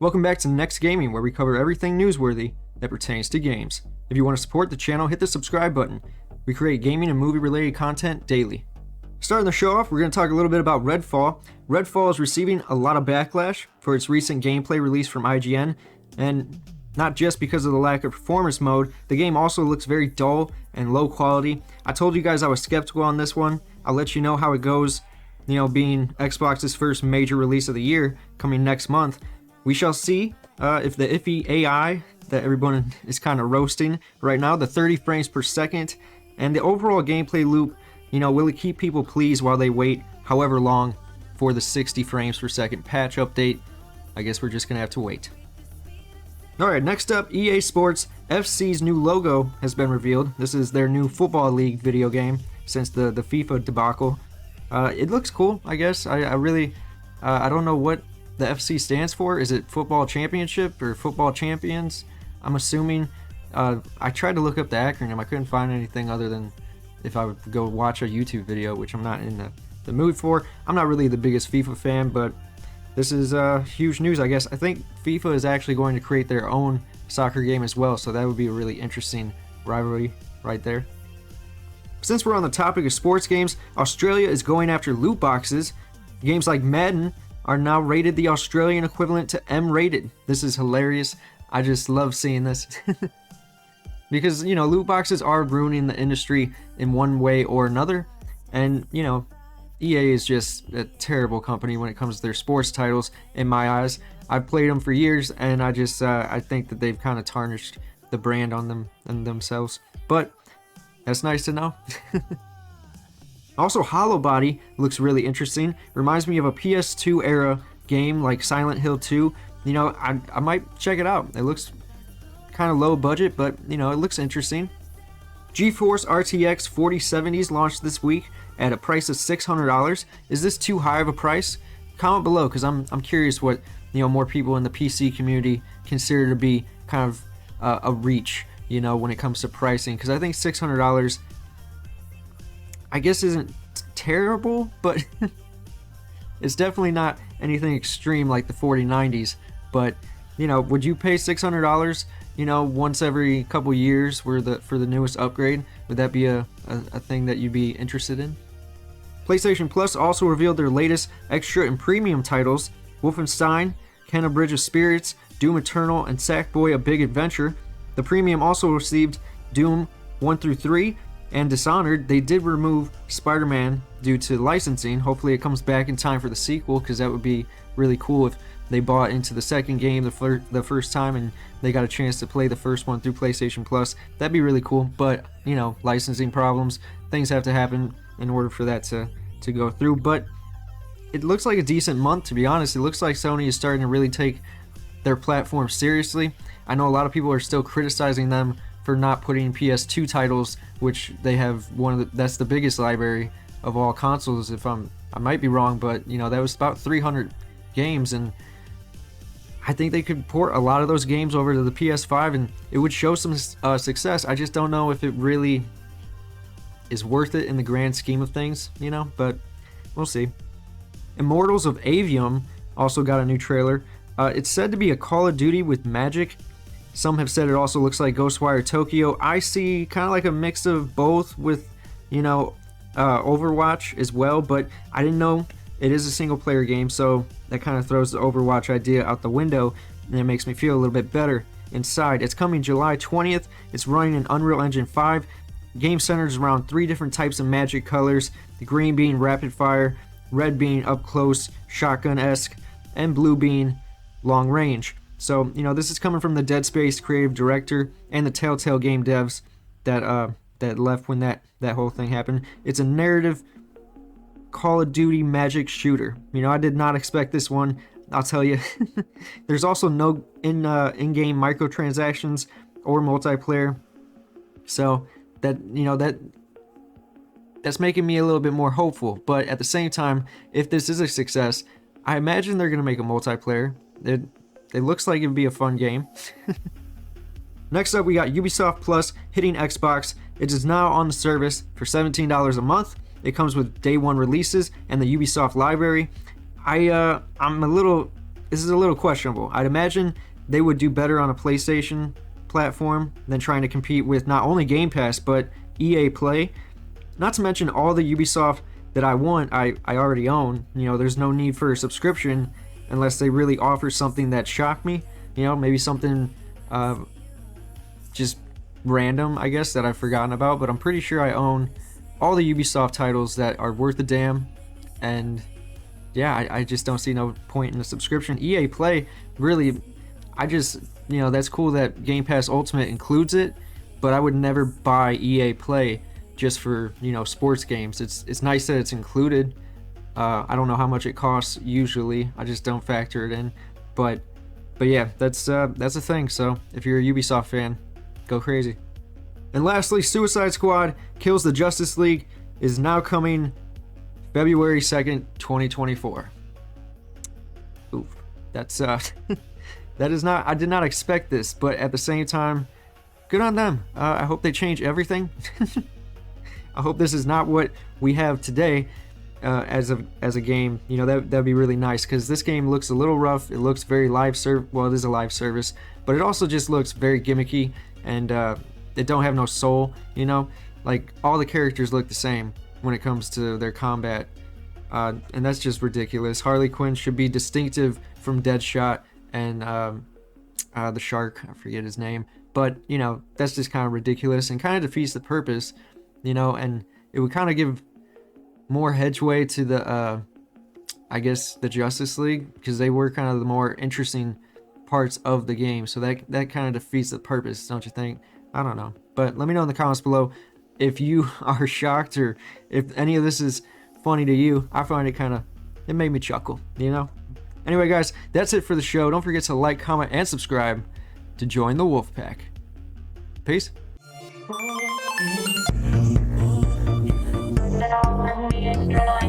Welcome back to NeXt Gaming, where we cover everything newsworthy that pertains to games. If you want to support the channel, hit the subscribe button. We create gaming and movie related content daily. Starting the show off, we're going to talk a little bit about Redfall. Redfall is receiving a lot of backlash for its recent gameplay release from IGN, and not just because of the lack of performance mode, the game also looks very dull and low quality. I told you guys I was skeptical on this one. I'll let you know how it goes, being Xbox's first major release of the year coming next month. We shall see if the iffy AI that everyone is kind of roasting right now, the 30 frames per second, and the overall gameplay loop, will it keep people pleased while they wait however long for the 60 frames per second patch update? I guess we're just going to have to wait. Alright, next up, EA Sports FC's new logo has been revealed. This is their new Football League video game since the FIFA debacle. It looks cool, I guess. I don't know what the FC stands for. Is it Football Championship or Football Champions? I'm assuming. I tried to look up the acronym. I couldn't find anything other than if I would go watch a YouTube video, which I'm not in the mood for. I'm not really the biggest FIFA fan, but this is huge news, I guess. I think FIFA is actually going to create their own soccer game as well, so that would be a really interesting rivalry right there. Since we're on the topic of sports games, Australia is going after loot boxes. Games like Madden are now rated the Australian equivalent to M-rated. This is hilarious. I just love seeing this. Because, loot boxes are ruining the industry in one way or another. And, EA is just a terrible company when it comes to their sports titles, in my eyes. I've played them for years, and I think that they've kind of tarnished the brand on them and themselves. But that's nice to know. Also, Hollow Body looks really interesting. Reminds me of a PS2 era game like Silent Hill 2. I might check it out. It looks kind of low budget, but it looks interesting. GeForce RTX 4070s launched this week at a price of $600. Is this too high of a price? Comment below, because I'm curious what more people in the PC community consider to be kind of a reach, when it comes to pricing. Because I think $600, I guess, isn't terrible, but it's definitely not anything extreme like the 4090s. But would you pay $600? Once every couple years for the newest upgrade? Would that be a thing that you'd be interested in? PlayStation Plus also revealed their latest extra and premium titles: Wolfenstein, Kena Bridge of Spirits, Doom Eternal, and Sackboy: A Big Adventure. The premium also received Doom 1 through 3 and Dishonored. They did remove Spider-Man due to licensing. Hopefully it comes back in time for the sequel, because that would be really cool if they bought into the second game the first time and they got a chance to play the first one through PlayStation Plus. That'd be really cool, but licensing problems, things have to happen in order for that to go through. But it looks like a decent month, to be honest. It looks like Sony is starting to really take their platform seriously. I know a lot of people are still criticizing them for not putting PS2 titles, which they have that's the biggest library of all consoles. I might be wrong, but that was about 300 games, and I think they could port a lot of those games over to the PS5 and it would show some success. I just don't know if it really is worth it in the grand scheme of things, but we'll see. Immortals of Aveum also got a new trailer. It's said to be a Call of Duty with magic. Some have said it also looks like Ghostwire Tokyo. I see kind of like a mix of both with, Overwatch as well, but I didn't know it is a single player game, so that kind of throws the Overwatch idea out the window, and it makes me feel a little bit better inside. It's coming July 20th. It's running in Unreal Engine 5. The game centers around 3 different types of magic colors, the green being rapid fire, red being up close, shotgun-esque, and blue being long range. So, this is coming from the Dead Space creative director and the Telltale game devs that left when that whole thing happened. It's a narrative Call of Duty magic shooter. I did not expect this one, I'll tell you. There's also no in-game microtransactions or multiplayer, so that's making me a little bit more hopeful. But at the same time, if this is a success, I imagine they're gonna make a multiplayer. It looks like it'd be a fun game. Next up, we got Ubisoft Plus hitting Xbox. It is now on the service for $17 a month. It comes with day one releases and the Ubisoft library. I'm a little this is a little questionable. I'd imagine they would do better on a PlayStation platform than trying to compete with not only Game Pass but EA Play. Not to mention all the Ubisoft that I want, I already own. You know, there's no need for a subscription unless they really offer something that shocked me. You know, maybe something just random, I guess, that I've forgotten about. But I'm pretty sure I own all the Ubisoft titles that are worth a damn. And yeah, I just don't see no point in a subscription. EA Play, really, you know, that's cool that Game Pass Ultimate includes it, but I would never buy EA Play just for, you know, sports games. It's nice that it's included. I don't know how much it costs usually. I just don't factor it in. But yeah, that's a thing. So if you're a Ubisoft fan, go crazy. And lastly, Suicide Squad Kills the Justice League is now coming February 2nd, 2024. Oof. That's that is not, I did not expect this, but at the same time, good on them. I hope they change everything. I hope this is not what we have today as a game. You know, that'd be really nice, because this game looks a little rough. It looks very well, it is a live service, but it also just looks very gimmicky, and it don't have no soul, you know? Like, all the characters look the same when it comes to their combat, and that's just ridiculous. Harley Quinn should be distinctive from Deadshot and the Shark, I forget his name, but, you know, that's just kind of ridiculous and kind of defeats the purpose, you know, and it would kind of give more hedgeway to the, I guess, the Justice League, because they were kind of the more interesting parts of the game, so that kind of defeats the purpose, don't you think? I don't know, but let me know in the comments below if you are shocked or if any of this is funny to you. I find it made me chuckle, you know? Anyway, guys, that's it for the show. Don't forget to like, comment, and subscribe to join the Wolf Pack. Peace. It's